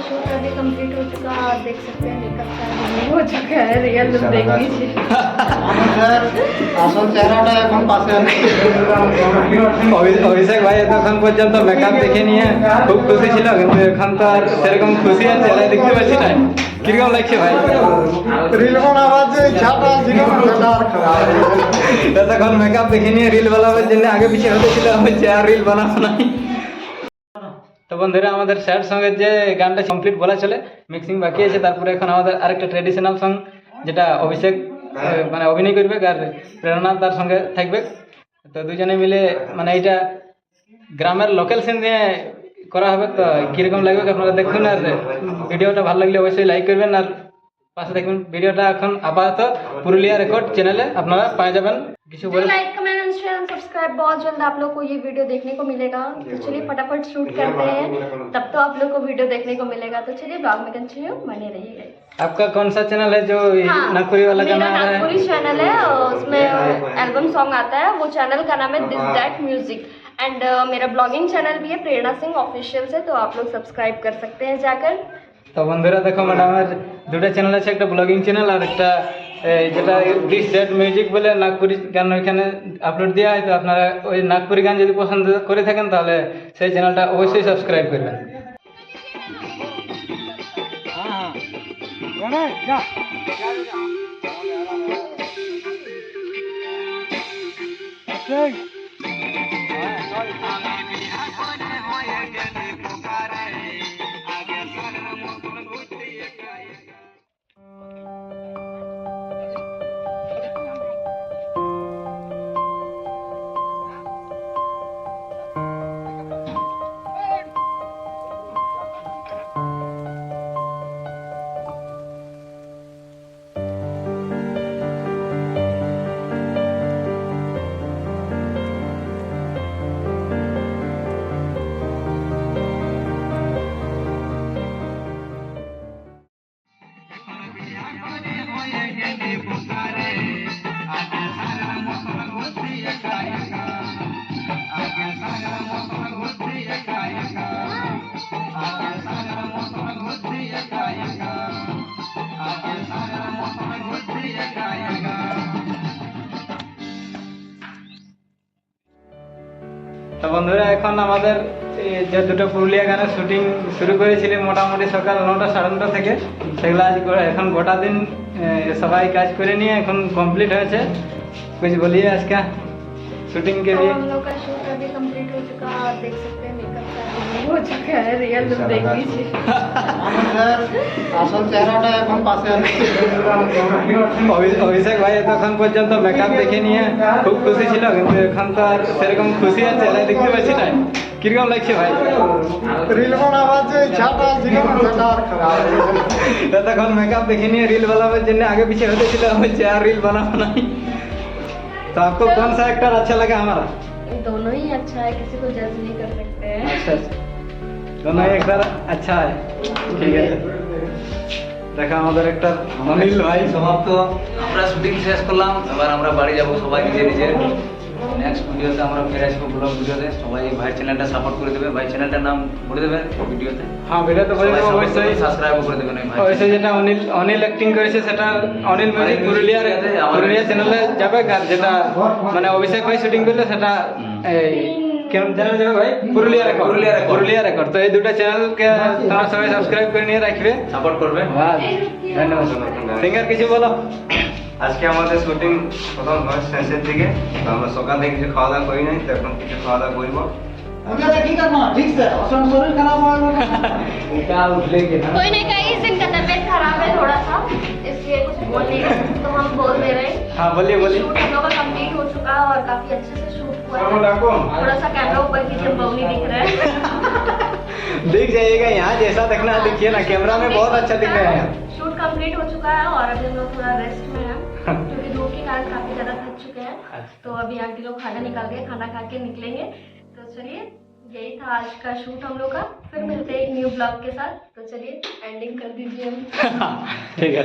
Shoot अभी complete हो चुका है और देख सकते हैं मेकअप सारा हो चुका है। रियल लुक देख लीजिए। আসল চেহারাটা এখন পাশে আছে। অভিষেক ভাই এতক্ষণ পর্যন্ত মেকআপ দেখে নিয়ে খুব খুশি ছিল, কিন্তু এখন তো আর সেরকম খুশি আর চেহারা দেখতে পাচ্ছি না। কিরকম লাগছে ভাই? রিল বানাবার যে ইচ্ছাটা ছিল সেটা আর খারাপ। এতক্ষণ মেকআপ দেখে নিয়ে রিল বানাবার জন্য আগে পিছিয়ে হতেছিল, হচ্ছে আর রিল বানাবো না। তো বন্ধুরা, আমাদের স্যাড সঙ্গের যে গানটা কমপ্লিট বলা চলে, মিক্সিং বাকি আছে। তারপরে এখন আমাদের আরেকটা ট্র্যাডিশনাল সং, যেটা অভিষেক মানে অভিনয় করবে আর প্রেরণা তার সঙ্গে থাকবে। তো দুজনে মিলে মানে এইটা গ্রামের লোকাল সিন দিয়ে করা হবে। তো কীরকম লাগবে আপনারা দেখুন, আর ভিডিওটা ভালো লাগলে অবশ্যই লাইক করবেন আর পাশে দেখবেন। ভিডিওটা এখন আপাতত পুরুলিয়া রেকর্ড চ্যানেলে আপনারা পেয়ে যাবেন। কিছু বলে like comment and share and subscribe, बहुत जल्द आप लोग को ये वीडियो देखने को मिलेगा। तो चलिए फटाफट शूट करते हैं, तब तो आप लोग को वीडियो देखने को मिलेगा। तो चलिए ब्लॉग में कंटिन्यू बने रहिएगा। आपका कौन सा चैनल है जो हाँ, नागपुरी वाला मेरा गाना आ रहा है? नागपुरी चैनल है, उसमें एल्बम सॉन्ग आता है। वो चैनल का नाम है दिस दैट म्यूजिक। एंड मेरा ब्लॉगिंग चैनल भी है प्रेरणा सिंह ऑफिशियल से, तो आप लोग सब्सक्राइब कर सकते हैं जाकर। তো বন্ধুরা দেখো, ম্যাডামের দুটো চ্যানেল আছে, একটা ব্লগিং চ্যানেল আর একটা যেটা দিস ডেট মিউজিক বলে নাগপুরি গান ওইখানে আপলোড দেওয়া হয়। তো আপনারা ওই নাগপুরি গান যদি পছন্দ করে থাকেন তাহলে সেই চ্যানেলটা অবশ্যই সাবস্ক্রাইব করবেন। তো বন্ধুরা, এখন আমাদের যে দুটো পুরুলিয়া গানের শুটিং শুরু করেছিলেন মোটামুটি সকাল 9টা 9:30 থেকে, সেগুলো আজ এখন গোটা দিন সবাই কাজ করে নিয়ে এখন কমপ্লিট হয়েছে। कुछ बोलिए आज का शूटिंग के लिए? हम लोग का शूट अभी कंप्लीट हो चुका है और देख सकते हैं मेकअप सारा हो चुका है। रियल लुक देख लीजिए। আমাদের আসল চেহারাটা এখন পাশে আছে। অভিষেক ভাই এতক্ষণ পর্যন্ত মেকআপ দেখে নিয়ে খুব খুশি ছিল, কিন্তু এখন তো আর সেরকম খুশি আর চেহারা দেখতে পাচ্ছি না। কিরকম লাগছে ভাই? রিল বানাবার যে ইচ্ছাটা ছিল সেটা আর খারাপ। এতক্ষণ মেকআপ দেখে নিয়ে রিল বানাবার জন্য আগে পিছিয়ে হতেছিল, হচ্ছে আর রিল बानाबो नहीं। तो आपको कौन सा एक्टर अच्छा लगा हमारा? दोनों ही अच्छा है, किसी को जज नहीं कर सकते हैं। अच्छा, दोनों एक्टर अच्छा है, ठीक है। দেখা আমাদের একটা অনিল ভাই সমাপ্ত। আমরা শুটিং শেষ করলাম, এবার আমরা বাড়ি যাব সবাই নিজে নিজে। নেক্সট ভিডিওতে আমরা ফিরে আসবো ব্লগ ভিডিওতে। সবাই ভাই চ্যানেলটা সাপোর্ট করে দেবে, ভাই চ্যানেলটার নাম বলে দেবেন ভিডিওতে। হ্যাঁ, ভিডিও তো বলে দেবো অবশ্যই। সাবস্ক্রাইব করে দেবেন ভাই। অবশ্যই যেটা অনিল অ্যাক্টিং করেছে সেটা অনিল মিউজিক পুরুলিয়া চ্যানেলে যাবে, আর যেটা মানে অভিষেক ভাই শুটিং করলে সেটা এই কেমন চ্যানেল যাবে ভাই? পুরুলিয়া রেকর্ড। তো এই দুটো চ্যানেলকে তোমরা সবাই সাবস্ক্রাইব করে নিয়ে রাখবে, সাপোর্ট করবে। ধন্যবাদ। সিঙ্গার কিছু বলো। আজকে আমাদের শুটিং প্রথম শেষের দিকে, তো আমরা সকাল থেকে কিছু খাওয়া দাওয়া করি নাই, তো এখন কিছু খাওয়া দাওয়া করবো। কি করবো ঠিক আছে, আসল শরীর খারাপ হয় कोई नहीं, कहीं इनका तबीयत खराब है थोड़ा सा, इसलिए कुछ बोल नहीं रहे, तो हम बोल दे रहे हैं। हाँ, बोलिए। शूट हम लोग का कंप्लीट हो चुका है और काफी अच्छे से शूट हुआ है। थोड़ा सा कैमरा ऊपर कीजिए, बउनी दिख रहा है। दिख जाइएगा, यहाँ जैसा देखना है दिखिए ना, कैमरा में बहुत अच्छा दिख रहा है। शूट कंप्लीट हो चुका है और अभी हम लोग थोड़ा रेस्ट में हैं, क्योंकि धूप के कारण काफी ज्यादा थक चुके हैं। तो अभी आंटी लोग खाना निकाल के खाना खा के निकलेंगे। तो चलिए, यही था आज का शूट हम लोग का। फिर मिलते हैं एक न्यू ब्लॉग के साथ। तो चलिए एंडिंग कर दीजिए हम। ठीक है।